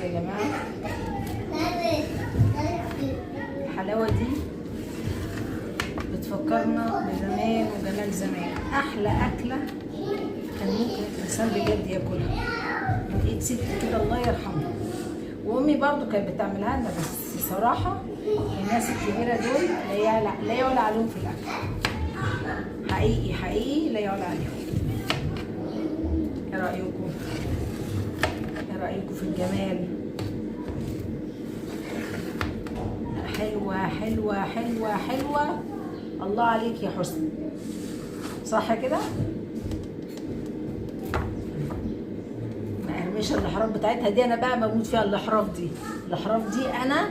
بصوا يا جماعه الحلاوه دي بتفكرنا بزمان وجمال زمان. احلى اكله كان ممكن الانسان بجد ياكلها من ايد ست كده الله يرحمها، وامي برضو كانت بتعملها لنا، بس صراحه الناس الكبيره دول لا يعلى عليهم في الاكل. حقيقي حقيقي لا يعلى عليهم. ايه رايكم؟ ايه رايكم في الجمال؟ حلوه حلوه حلوه حلوه. الله عليك يا حسن، صح كده؟ مقرمشه الاحراف بتاعتها دي انا بقى بموت فيها. الاحراف دي انا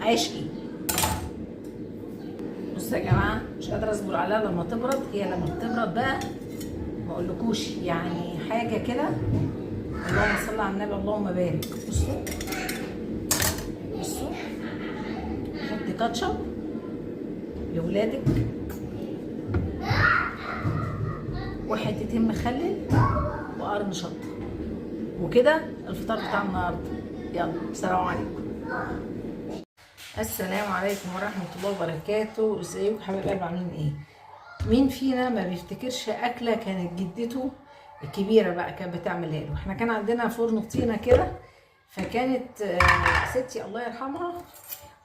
عشقي. بصوا يا جماعه مش قادره اصبر عليها لما تبرد. هي لما بتبرد بقى ما اقولكوش يعني حاجه كده. اللهم صل على النبي اللهم بارك. بصوا حطي كاتشب لولادك وحتتين مخلل وقرن شطه، وكده الفطار بتاع النهارده. يلا السلام عليكم. السلام عليكم ورحمه الله وبركاته. ازيكم حبايب قلبي، عاملين ايه؟ مين فينا ما بيفتكرش اكله كانت جدته الكبيره بقى كانت بتعملها له؟ احنا كان عندنا فرن طينه كده، فكانت ستي الله يرحمها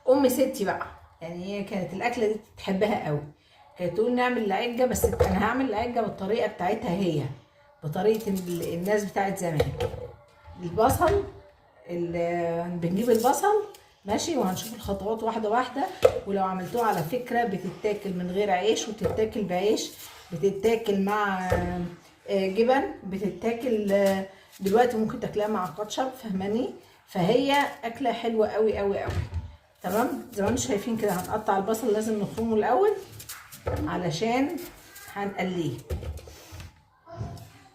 ام ستي بقى، يعني هي كانت الاكله دي تحبها قوي. كانت تقول نعمل العجه، بس انا هعمل العجه بالطريقه بتاعتها هي، بطريقه الناس بتاعت زمان. البصل بنجيب البصل ماشي، وهنشوف الخطوات واحده واحده. ولو عملتوها على فكره بتتاكل من غير عيش، وتتاكل بعيش، بتتاكل مع جبن، بتتاكل دلوقتي ممكن تاكلها مع كاتشب، فهماني؟ فهي اكله حلوه قوي قوي قوي. تمام؟ زي ما انتم شايفين كده هنقطع البصل، لازم نفرمه الاول علشان هنقليه.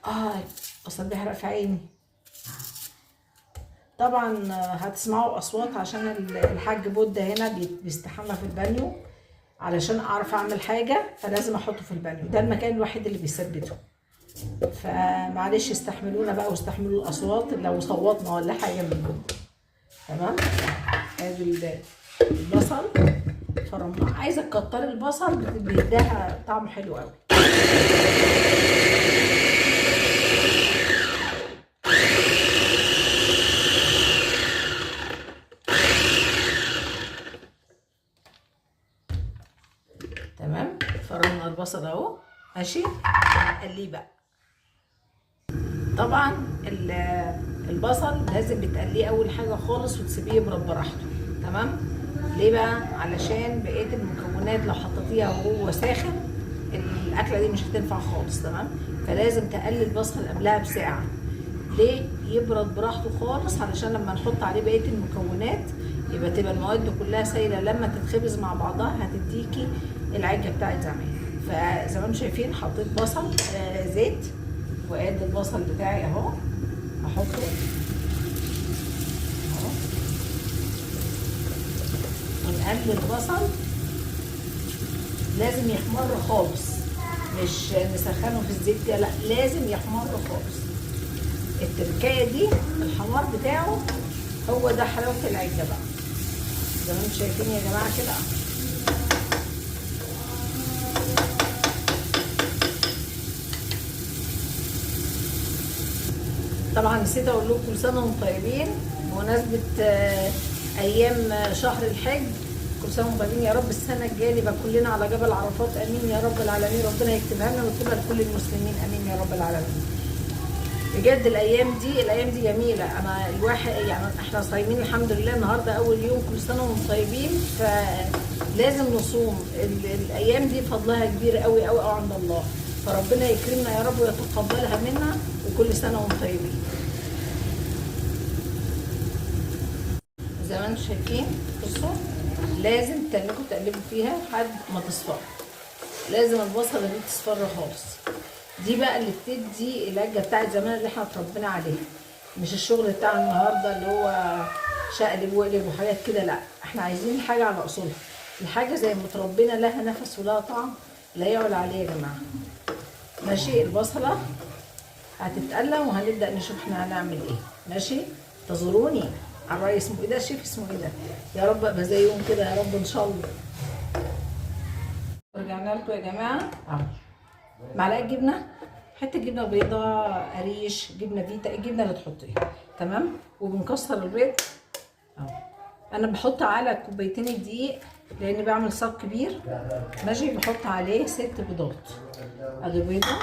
البصل بيحرق في عيني. طبعا هتسمعوا اصوات عشان الحاج بودة هنا بيستحمى في البانيو. علشان اعرف اعمل حاجه فلازم احطه في البانيو، ده المكان الوحيد اللي بيثبته. فمعلش استحملونا بقى واستحملوا الاصوات لو صوتنا ولا حاجه من جوه. تمام؟ ادي البصل فرمناه. عايزه تكتري البصل بيديها طعم حلو قوي. تمام؟ فرمنا البصل اهو ماشي. هنقليه بقى. طبعا البصل لازم بتقليه اول حاجه خالص وتسيبيه يبرد براحته. تمام؟ ليه بقى؟ علشان بقيه المكونات لو حطيتيها وهو ساخن الاكله دي مش هتنفع خالص. تمام؟ فلازم تقلي البصل قبلها بساعه. ليه؟ يبرد براحته خالص، علشان لما نحط عليه بقيه المكونات تبقى المواد كلها سايله، لما تتخبز مع بعضها هتديكي العجه بتاعت زمان. فزي ما انتم شايفين حطيت بصل زيت، وادي البصل بتاعي اهو احطه اهو، ونقلي البصل. لازم يحمر خالص، مش نسخنه في الزيت كده، لا لازم يحمر خالص. التركايه دي الحمار بتاعه هو ده حلاوه العجه بقى. زي ما انتم شايفين يا جماعه كده. طبعا نسيت اقول لكم كل سنه وانتم طيبين بمناسبه ايام شهر الحج. كل سنه وانتم طيبين يا رب. السنه الجايه نبقى كلنا على جبل عرفات، امين يا رب العالمين. ربنا يكتبها لنا ويكتبها لكل المسلمين، امين يا رب العالمين. بجد الايام دي جميله. انا الواحد يعني احنا صايمين الحمد لله، النهارده اول يوم. كل سنه وانتم طيبين، فلازم نصوم. الايام دي فضلها كبير قوي قوي قوي عند الله، فربنا يكرمنا يا رب ويتقبلها منا، وكل سنه وانتم طيبين. زي ما انتم شايفين بصوا، لازم تقلبوا فيها لحد ما تصفر. لازم البصله دي تصفر خالص. دي بقى اللي بتدي العجه بتاعت زمان اللي احنا اتربينا عليها، مش الشغل بتاع النهارده اللي هو شقلب وقلب وحاجات كده. لا، احنا عايزين الحاجه على اصولها. الحاجه زي ما اتربينا لها نفس ولها طعم لا يعلى عليه يا جماعه. ماشي؟ البصله هتتقلى وهنبدا نشوف احنا هنعمل ايه. ماشي؟ انتظروني. على الرأي اسمه ايه ده؟ الشيف اسمه ايه ده؟ يا رب ابقى زيهم كده يا رب ان شاء الله. رجعنا لكم يا جماعه اهو. معلقه جبنه، حته جبنه بيضاء قريش، جبنه فيتا، الجبنه اللي تحطيها تمام. وبنكسر البيض اهو. انا بحط على كوبايتين الدقيق لاني بعمل صاج كبير ماشي. بحط عليه 6 بيضات. ادي بيضه.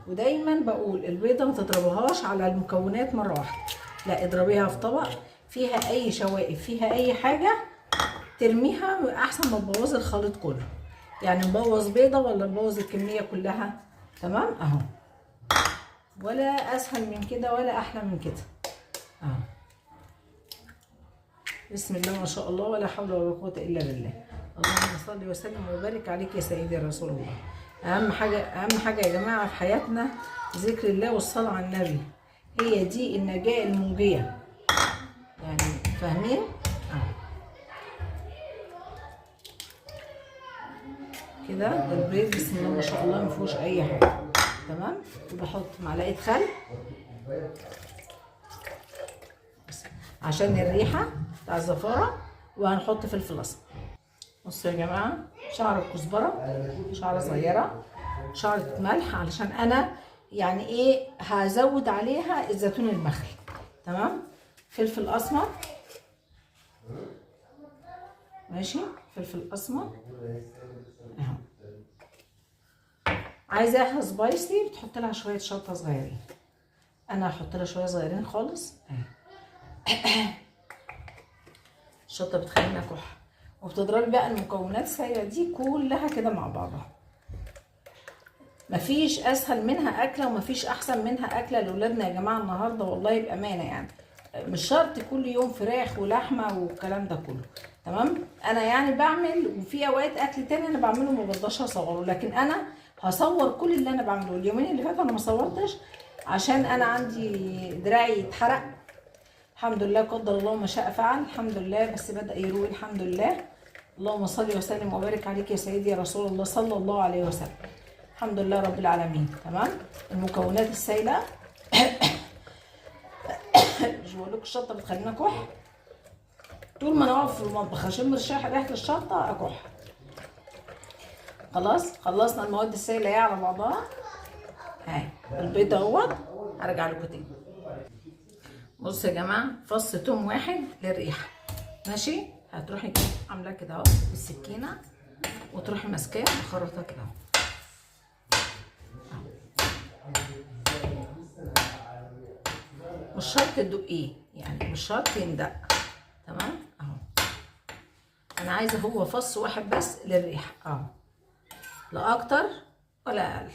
ودايما بقول البيضه ما تضربهاش على المكونات مره واحده، لا اضربيها في طبق فيها اي شوائب فيها اي حاجه ترميها احسن ما تبوظي الخليط كله. يعني نبوظ بيضه ولا نبوظ الكميه كلها؟ تمام اهو. ولا اسهل من كده ولا احلى من كده اهو. بسم الله ما شاء الله ولا حول ولا قوه الا بالله. اللهم صل وسلم وبارك عليك يا سيدي رسول الله. اهم حاجه يا جماعه في حياتنا ذكر الله والصلاه على النبي، هي دي النجاه المنجيه. يعني فاهمين؟ كده البيض بسم الله ما شاء الله ما فيهوش اي حاجه تمام. وبحط معلقه خل عشان الريحه بتاع الزفاره، وهنحط فلفل اسمر. بصوا يا جماعه، شعره كزبره، شعره صغيره، شعره ملح علشان انا يعني ايه هزود عليها الزيتون المخلي تمام. فلفل اسمر ماشي، فلفل اسمر اهو. عايزاها سبايسي بتحط لها شويه شطه صغيرين، انا هحط لها شويه صغيرين خالص اهي. الشطه بتخلينا كحه. وبتضربي بقى المكونات السايله دي كلها كده مع بعضها. مفيش اسهل منها اكله ومفيش احسن منها اكله لاولادنا يا جماعه النهارده والله بامانه. يعني مش شرط كل يوم فراخ ولحمه والكلام ده كله تمام. انا يعني بعمل، وفي اوقات اكل تاني انا بعمله ما برضاش اصوره، لكن انا هصور كل اللي انا بعمله. اليومين اللي فاتوا انا ما صورتش عشان انا عندي دراعي اتحرق الحمد لله، قدر الله ما شاء فعل الحمد لله، بس بدأ يروي الحمد لله. اللهم صل وسلم وبارك عليك يا سيدي يا رسول الله صلى الله عليه وسلم. الحمد لله رب العالمين تمام. المكونات السائله مش بقول لكم الشطه بتخلينا كح؟ طول ما انا واقف في المطبخ اشم ريحه الشطه اكح. خلاص خلصنا المواد السائله اهي على بعضها. هاي البيض اهوت. هرجع لكم تاني. بصوا يا جماعه، فص توم واحد للريحه ماشي. هتروحي كده عاملاه كده اهو بالسكينه وتروحي ماسكاه مخرطاه كده اهو. مش شرط تدقيه، يعني مش شرط يندق تمام اهو. انا عايزه هو فص واحد بس للريحه اهو، لا اكتر ولا اقل.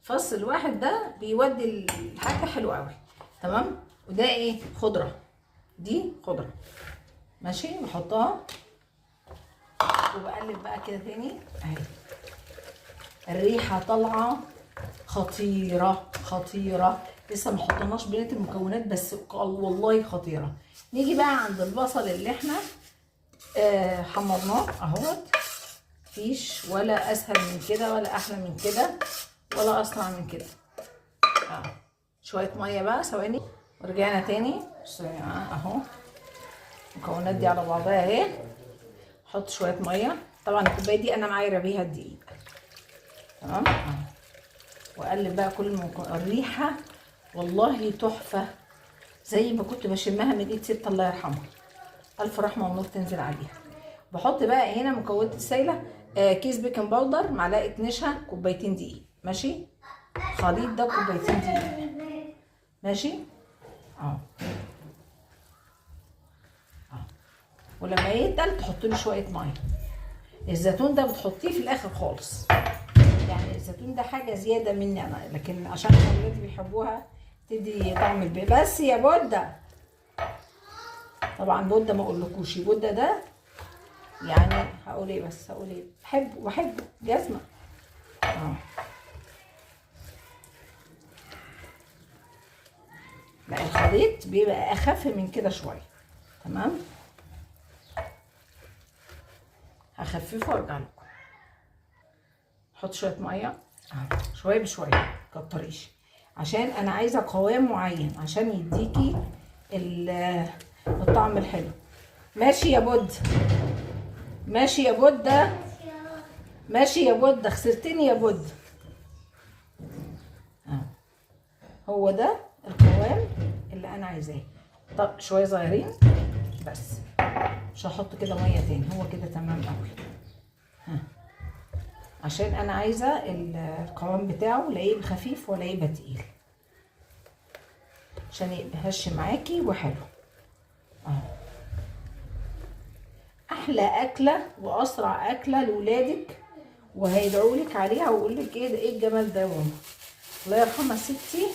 فص الواحد ده بيودي الحاجه حلوه قوي تمام. وده ايه؟ خضره، دي خضره ماشي. بحطها وبقلب بقى كده تاني اهي. الريحه طالعه خطيره خطيره. لسه ما حطيناش بقيه المكونات بس والله خطيره. نيجي بقى عند البصل اللي احنا حمرناه اهوت. مفيش ولا اسهل من كده ولا احلى من كده ولا اسرع من كده. شويه ميه بقى ثواني ورجعنا تاني. بصوا يا جماعه اهو المكونات دي على بعضها اهي. احط شويه ميه، طبعا الكوبايه دي انا معايره بيها الدقيق تمام اهو. واقلب بقى كل الريحه والله تحفه زي ما كنت بشمها من ايد ست الله يرحمها، الف رحمه ونور تنزل عليها. بحط بقى هنا مكونات السايله كيس بيكنج باودر، معلقه نشا، كوبايتين دقيق ماشي. خليط ده كوبايتين دقيق ماشي اهو. ولما يتقل تحط له شويه ميه. الزيتون ده بتحطيه في الاخر خالص، يعني الزيتون ده حاجه زياده مني انا، لكن عشان اولادي بيحبوها تدي طعم البيض. بس يا بوده، طبعا بوده ما اقولكوش بوده ده يعني هقول ايه، بس هقول ايه، بحبه جزمه لا الخليط بيبقى اخف من كده شويه تمام. هخففه وارجع لكم. احط شويه ميه شويه بشويه مكتريش، عشان انا عايزه قوام معين عشان يديكي الطعم الحلو. ماشي يا بود، ماشي يا بود، ماشي يا بود، خسرتني يا بود. هو ده القوام اللي انا عايزاه. طب شويه صغيرين بس، مش هحط كده ميه تاني، هو كده تمام قوي. عشان انا عايزه القوام بتاعه لا يبقى خفيف ولا يبقى تقيل، عشان يبقى هش معاكي وحلو. احلى اكله واسرع اكله لاولادك، وهيدعولك عليها ويقولك ايه ده، ايه الجمال ده يا ماما. الله يرحمها ستي،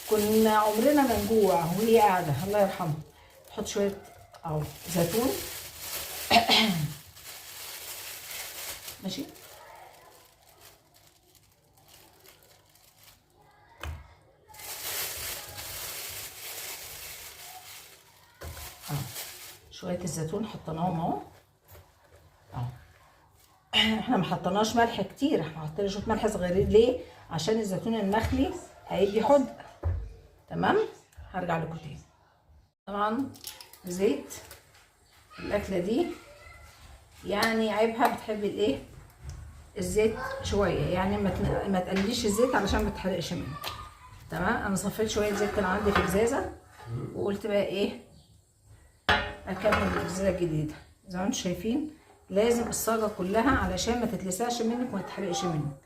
كنا عمرنا ما نجوع وهي قاعده، الله يرحمها. تحط شويه اهو زيتون ماشي. شويه الزيتون حطيناهم اهو. احنا ما حطيناش ملح كتير، احنا حطينا شويه ملح صغيرين. ليه؟ عشان الزيتون المخلي هيدي حدق. تمام. هرجع لكم تاني. طبعا زيت الاكله دي يعني عيبها بتحب الايه، الزيت شويه، يعني ما تقليش الزيت علشان ما تحرقش منه. تمام. انا صفيت شويه زيت كان عندي في ازازه، وقلت بقى ايه، اكمل الازازه الجديده. زي ما انتم شايفين لازم الصاجه كلها علشان ما تتلسعش منك وما تتحرقش منك.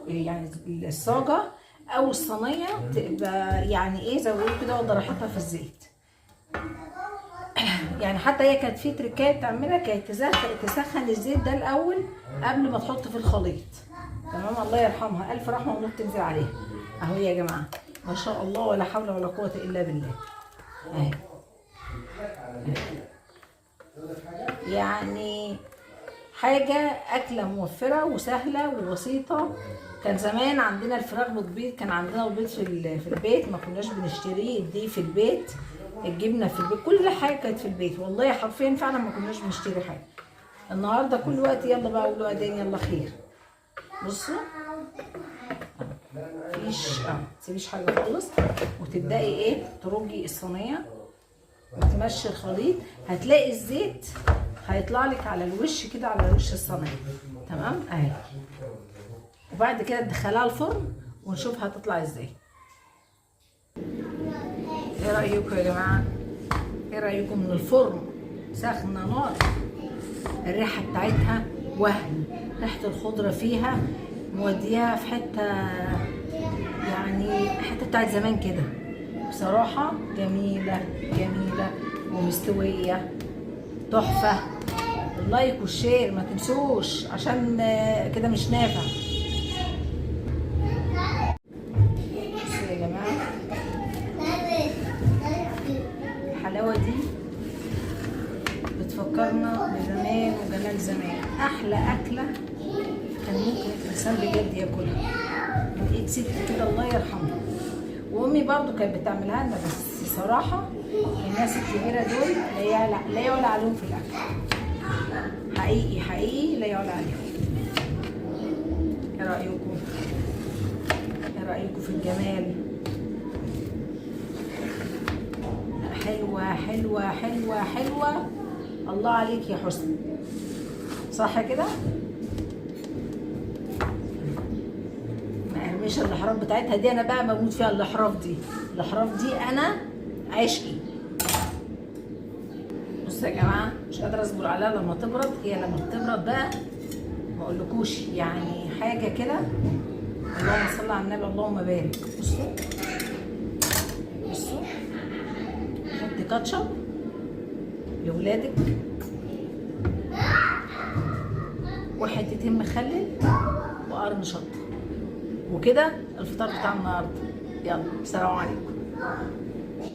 يعني الصاجه او الصينيه تبقى يعني ايه زي ما بيقولوا كده واخده راحتها في الزيت. يعني حتى هي كانت في تركايه بتعملها، كانت تسخن الزيت ده الاول قبل ما تحط في الخليط. تمام. الله يرحمها، الف رحمه ونور تنزل عليها. اهو يا جماعه ما شاء الله ولا حول ولا قوه الا بالله. اهي يعني حاجه اكله موفره وسهله وبسيطه. كان زمان عندنا الفراخ بتبيض، كان عندنا البيض في البيت، ما كناش بنشتريه، دي في البيت، الجبنه في البيت، كل حاجه كانت في البيت والله حرفيا فعلا ما كناش بنشتري حاجه. النهارده كل وقت يلا بقى قولوا ادين يلا خير. بصوا مفيش متسيبيش حاجه خالص، وتبداي ايه ترجي الصينيه وتمشي الخليط، هتلاقي الزيت هيطلع لك على الوش كده، على وش الصينيه. تمام اهي. وبعد كده تدخليها الفرن ونشوف هتطلع ازاي. ايه رايكم يا جماعه؟ ايه رايكم من الفرن سخنه نار، الريحه بتاعتها وهم، ريحه الخضره فيها موديها في حته، يعني حته بتاعت زمان كده بصراحه. جميله جميله ومستويه تحفه. اللايك والشير ما تنسوش عشان كده مش نافع. بصوا يا جماعه الحلاوه دي بتفكرنا بزمان وجمال زمان. احلى اكله كان ممكن الانسان بجد ياكلها من ايد ست كده الله يرحمها. وامي برضو كانت بتعملها لنا، بس صراحه الناس الكبيره دول لا يعلى عليهم في الاكل. حقيقي حقيقي لا يعلى عليهم. ايه رايكم؟ ايه رايكم في الجمال؟ حلوه حلوه حلوه حلوه. الله عليك يا حسن، صح كده؟ مقرمشه الاحراف بتاعتها دي انا بقى بموت فيها. الاحراف دي، الاحراف دي انا عشقي. بصوا يا جماعه مش قادره اصبر عليها لما تبرد. هي لما بتبرد بقى ما اقولكوش يعني حاجه كده. اللهم صل على النبي اللهم بارك. بصوا بصوا، حط كاتشب لاولادك وحتتين مخلل وقرن شطه، وكده الفطار بتاع النهارده. يلا سلام عليكم.